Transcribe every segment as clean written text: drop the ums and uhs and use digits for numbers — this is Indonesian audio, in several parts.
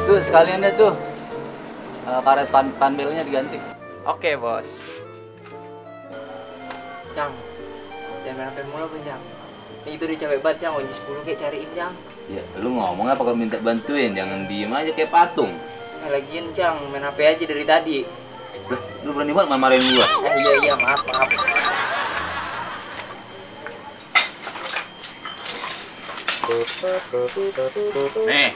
Tuh sekalian deh tuh, karet panelnya diganti. Oke bos. Cang, jangan main HP mulu Bang, Cang. Ini itu udah capek banget, Cang. Kunci 10 kayak cariin, Cang. Ya, lu ngomong apa kalau minta bantuin, jangan diem aja kayak patung. Lagian, Cang, main HP aja dari tadi. Lah, lu berani banget marahin gua. Iya, maaf. Nih,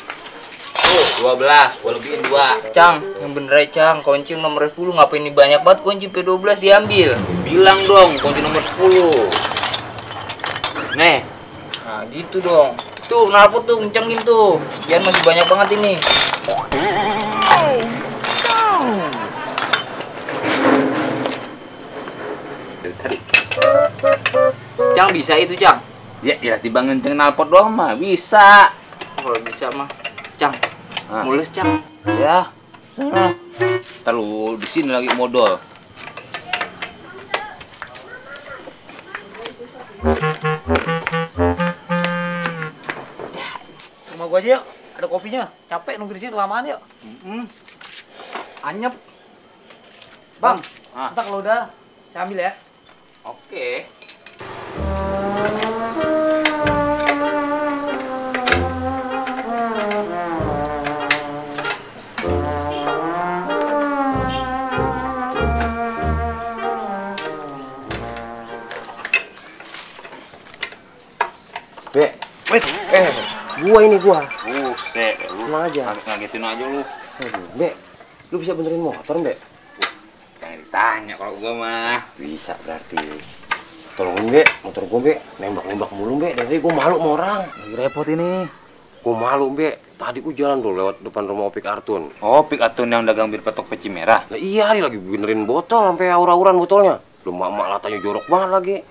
12, gua lebihin 2. Cang, yang bener aja, Cang. Kunci nomor 10 ngapain ini banyak banget kunci P12 diambil. Bilang dong, kunci nomor 10. Nih. Nah, gitu dong. Tuh, knalpot tuh, kencengin tuh. Biar masih banyak banget ini. Cang, bisa itu, Cang? Ya, tiba ngenceng knalpot doang mah bisa. Kalau bisa mah. Cang, mules, Cang. Ya, sana. Ntar lu di sini lagi modal. Rumah gua aja yuk, ada kopinya. Capek nunggu di sini kelamaan yuk. Anyep. Bang, entar kalau udah saya ambil ya. Oke. Be, gua ini. Buset, lu Tenang aja. ngagetin aja lu. Be, lu bisa benerin motor, Be? Jangan ditanya kalau gua mah. Bisa berarti. Tolongin, Be, motor gua, Be. Nembak-nembak mulu, Be. Dari gua malu sama orang. Lagi repot ini. Gua malu, Be. Tadi gua jalan tuh lewat depan rumah Opik Artun. Oh, Pik Atun yang dagang bir petok peci merah. Nah, iya, dia lagi benerin botol sampai aura-auran botolnya. Lu mak-mak latanya jorok banget lagi.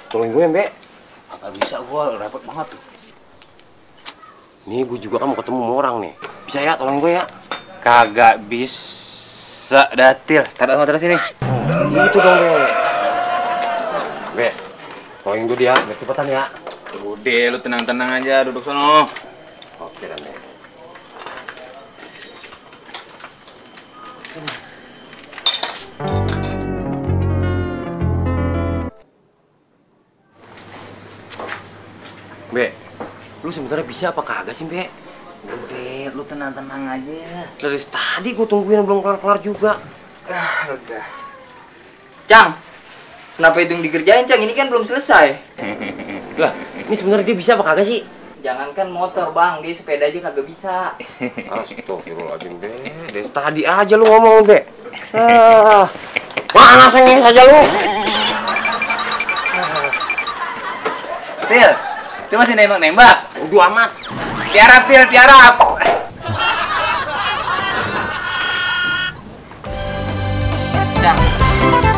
Tolongin gue, Be. Agak bisa gua, repot banget tuh. Nih, gue juga kan mau ketemu sama orang nih. Bisa ya, tolongin gue ya. Kagak bisa, Datil. Taruh motor sini. Gitu dong, Be. Be, tolongin gue dia, biar cepetan ya. Udah, lu tenang-tenang aja, duduk sono. Oke, dan Be. Be, lu sebenarnya bisa apa kagak sih, Be? Udah, lu tenang-tenang aja. Dari tadi gue tungguin belum kelar-kelar juga. Udah. Cang, kenapa itu yang dikerjain, Cang? Ini kan belum selesai. Lah, ini sebenarnya dia bisa apa kagak sih? Jangankan motor, Bang. Dia sepeda aja kagak bisa. Astagfirullahaladzim, Be. Dari tadi aja lu ngomong, Be. Mana sengeng saja lu? Til, itu masih nembak-nembak. Udah amat. Tiarap, Til, tiarap. Cang,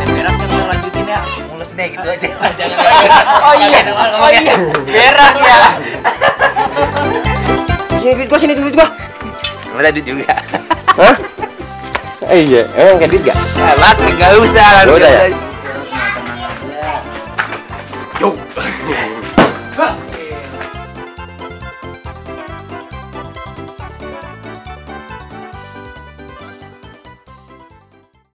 berak Cang, lanjutin ya. Mulus deh, gitu aja. Jangan. Oh iya, berak ya. Sini duit gua. Ada duit juga. Hah? Iya, emang kayak duit gak? Alat, nggak usah. Udah ya? Tenang aja. Yuk.